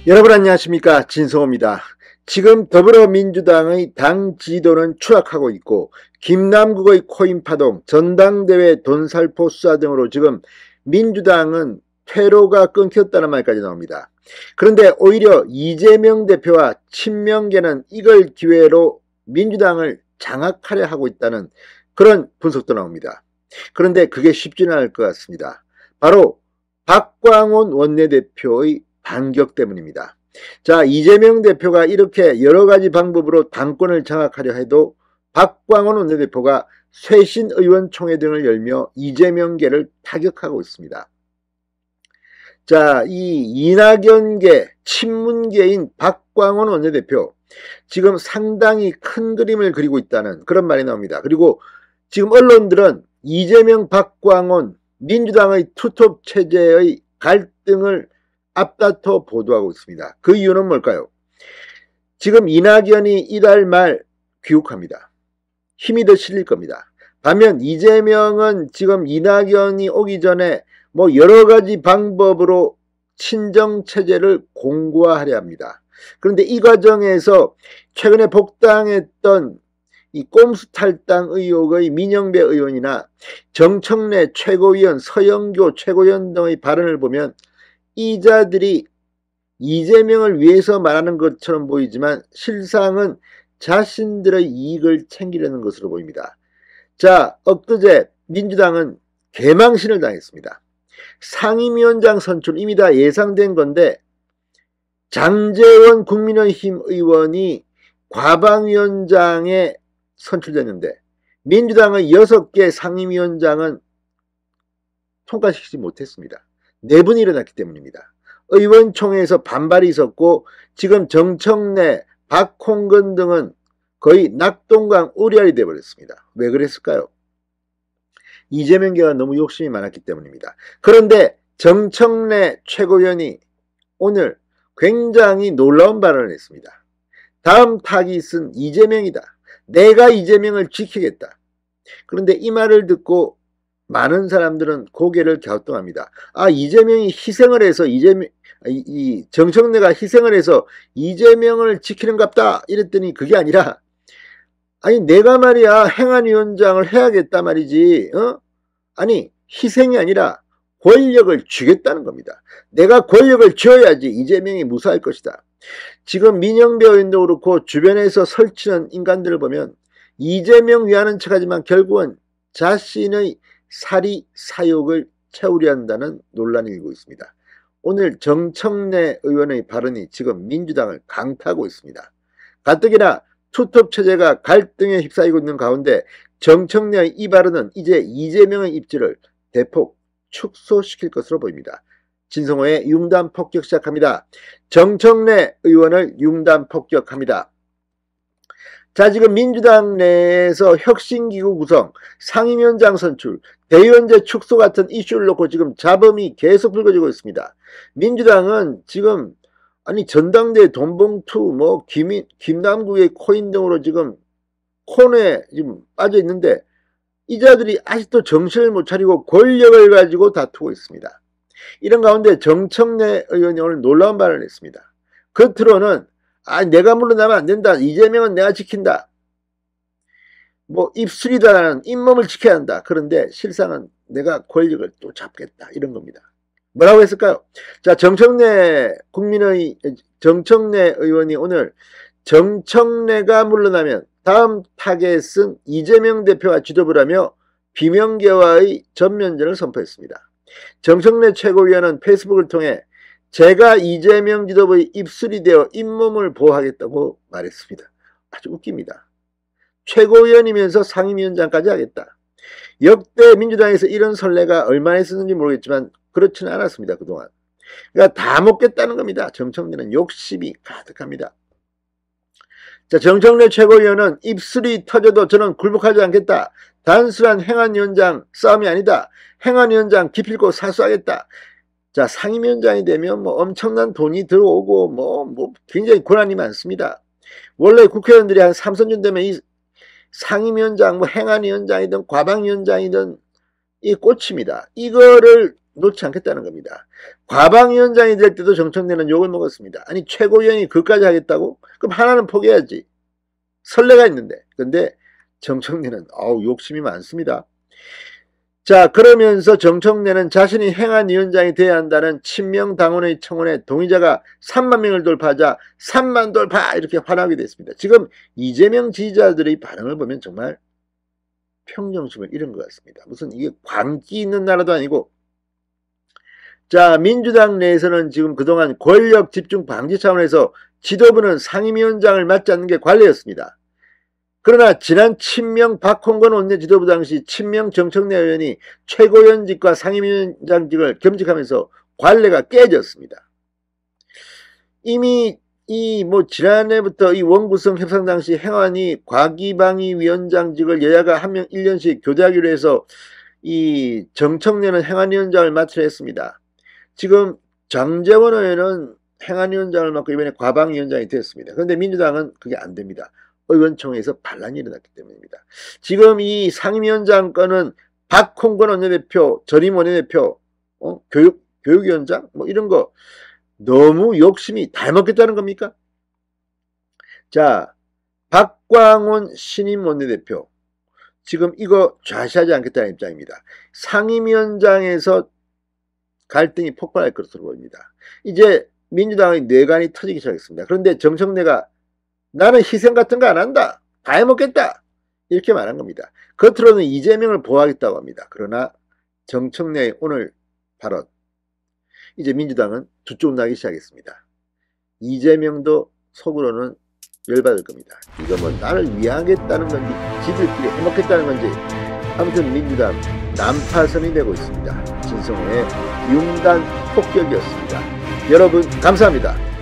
여러분 안녕하십니까, 진성호입니다. 지금 더불어민주당의 당 지지도는 추락하고 있고 김남국의 코인 파동, 전당대회 돈살포 수사 등으로 지금 민주당은 퇴로가 끊겼다는 말까지 나옵니다. 그런데 오히려 이재명 대표와 친명계는 이걸 기회로 민주당을 장악하려 하고 있다는 그런 분석도 나옵니다. 그런데 그게 쉽지는 않을 것 같습니다. 바로 박광온 원내대표의 반격 때문입니다. 자, 이재명 대표가 이렇게 여러 가지 방법으로 당권을 장악하려 해도 박광온 원내대표가 쇄신 의원총회 등을 열며 이재명계를 타격하고 있습니다. 자, 이 이낙연계, 친문계인 박광온 원내대표, 지금 상당히 큰 그림을 그리고 있다는 그런 말이 나옵니다. 그리고 지금 언론들은 이재명, 박광온, 민주당의 투톱 체제의 갈등을 앞다퉈 보도하고 있습니다. 그 이유는 뭘까요? 지금 이낙연이 이달 말 귀국합니다. 힘이 더 실릴 겁니다. 반면 이재명은 지금 이낙연이 오기 전에 뭐 여러 가지 방법으로 친정체제를 공고화하려 합니다. 그런데 이 과정에서 최근에 복당했던 이 꼼수 탈당 의혹의 민영배 의원이나 정청래 최고위원, 서영교 최고위원 등의 발언을 보면 이 자들이 이재명을 위해서 말하는 것처럼 보이지만 실상은 자신들의 이익을 챙기려는 것으로 보입니다. 자, 엊그제 민주당은 개망신을 당했습니다. 상임위원장 선출 이미 다 예상된 건데 장제원 국민의힘 의원이 과방위원장에 선출됐는데 민주당의 6개 상임위원장은 통과시키지 못했습니다. 내분이 일어났기 때문입니다. 의원총회에서 반발이 있었고 지금 정청래, 박홍근 등은 거의 낙동강 우리알이 되어버렸습니다. 왜 그랬을까요? 이재명계가 너무 욕심이 많았기 때문입니다. 그런데 정청래 최고위원이 오늘 굉장히 놀라운 발언을 했습니다. 다음 타깃은 이재명이다. 내가 이재명을 지키겠다. 그런데 이 말을 듣고 많은 사람들은 고개를 갸우뚱합니다. 아, 이재명이 희생을 해서 이 정청래가 희생을 해서 이재명을 지키는갑다 이랬더니 그게 아니라 아니 내가 말이야 행안위원장을 해야겠다 말이지. 아니 희생이 아니라 권력을 주겠다는 겁니다. 내가 권력을 쥐어야지 이재명이 무사할 것이다. 지금 민영배 의원도 그렇고 주변에서 설치는 인간들을 보면 이재명 위하는 척하지만 결국은 자신의 사리 사욕을 채우려 한다는 논란이 일고 있습니다. 오늘 정청래 의원의 발언이 지금 민주당을 강타하고 있습니다. 가뜩이나 투톱 체제가 갈등에 휩싸이고 있는 가운데 정청래의 이 발언은 이제 이재명의 입지를 대폭 축소시킬 것으로 보입니다. 진성호의 융단 폭격 시작합니다. 정청래 의원을 융단 폭격합니다. 자, 지금 민주당 내에서 혁신기구 구성, 상임위원장 선출, 대의원제 축소 같은 이슈를 놓고 지금 잡음이 계속 불거지고 있습니다. 민주당은 지금 아니 전당대회 돈봉투 뭐 김남국의 코인 등으로 지금 코너에 지금 빠져 있는데 이 자들이 아직도 정신을 못 차리고 권력을 가지고 다투고 있습니다. 이런 가운데 정청래 의원이 오늘 놀라운 발언을 했습니다. 겉으로는 아, 내가 물러나면 안 된다. 이재명은 내가 지킨다. 뭐 입술이다라는 잇몸을 지켜야 한다. 그런데 실상은 내가 권력을 또 잡겠다. 이런 겁니다. 뭐라고 했을까요? 자, 정청래 의원이 오늘 정청래가 물러나면 다음 타겟은 이재명 대표와 지도부라며 비명계와의 전면전을 선포했습니다. 정청래 최고위원은 페이스북을 통해 제가 이재명 지도부의 입술이 되어 잇몸을 보호하겠다고 말했습니다. 아주 웃깁니다. 최고위원이면서 상임위원장까지 하겠다. 역대 민주당에서 이런 선례가 얼마나 있었는지 모르겠지만 그렇지는 않았습니다. 그동안. 그러니까 다 먹겠다는 겁니다. 정청래는 욕심이 가득합니다. 자, 정청래 최고위원은 입술이 터져도 저는 굴복하지 않겠다. 단순한 행안위원장 싸움이 아니다. 행안위원장 기필코 사수하겠다. 자, 상임위원장이 되면 뭐 엄청난 돈이 들어오고 뭐 굉장히 권한이 많습니다. 원래 국회의원들이 한 3선쯤 되면 이 상임위원장, 뭐 행안위원장이든 과방위원장이든 이 꽂힙니다. 이거를 놓지 않겠다는 겁니다. 과방위원장이 될 때도 정청래는 욕을 먹었습니다. 아니 최고위원이 그까지 하겠다고? 그럼 하나는 포기해야지. 선례가 있는데. 근데 정청래는 욕심이 많습니다. 자, 그러면서 정청래는 자신이 행안위원장이 돼야 한다는 친명당원의 청원에 동의자가 3만 명을 돌파하자 3만 돌파 이렇게 환호하게 됐습니다. 지금 이재명 지지자들의 반응을 보면 정말 평정심을 잃은 것 같습니다. 무슨 이게 광기 있는 나라도 아니고. 자, 민주당 내에서는 지금 그동안 권력 집중 방지 차원에서 지도부는 상임위원장을 맡지 않는 게 관례였습니다. 그러나 지난 친명 박홍근 원내 지도부 당시 친명 정청래 의원이 최고위원직과 상임위원장직을 겸직하면서 관례가 깨졌습니다. 이미 지난해부터 이 원구성 협상 당시 행안위 과기방위 위원장직을 여야가 한 명 1년씩 교대하기로 해서 이 정청래는 행안위원장을 맡으려 했습니다. 지금 장제원 의원은 행안위원장을 맡고 이번에 과방위원장이 됐습니다. 그런데 민주당은 그게 안 됩니다. 의원총회에서 반란이 일어났기 때문입니다. 지금 이 상임위원장 건은 박홍근 원내대표, 전임 원내대표, 교육위원장 이런 거 너무 욕심이 닮았겠다는 겁니까? 자, 박광원 신임 원내대표 지금 이거 좌시하지 않겠다는 입장입니다. 상임위원장에서 갈등이 폭발할 것으로 보입니다. 이제 민주당의 뇌관이 터지기 시작했습니다. 그런데 정청래가 나는 희생 같은 거 안 한다. 다 해먹겠다. 이렇게 말한 겁니다. 겉으로는 이재명을 보호하겠다고 합니다. 그러나 정청래의 오늘 발언 이제 민주당은 두쪽 나기 시작했습니다. 이재명도 속으로는 열받을 겁니다. 이거 나를 위하겠다는 건지 지들끼리 해먹겠다는 건지 아무튼 민주당 난파선이 되고 있습니다. 진성호의 융단 폭격이었습니다. 여러분 감사합니다.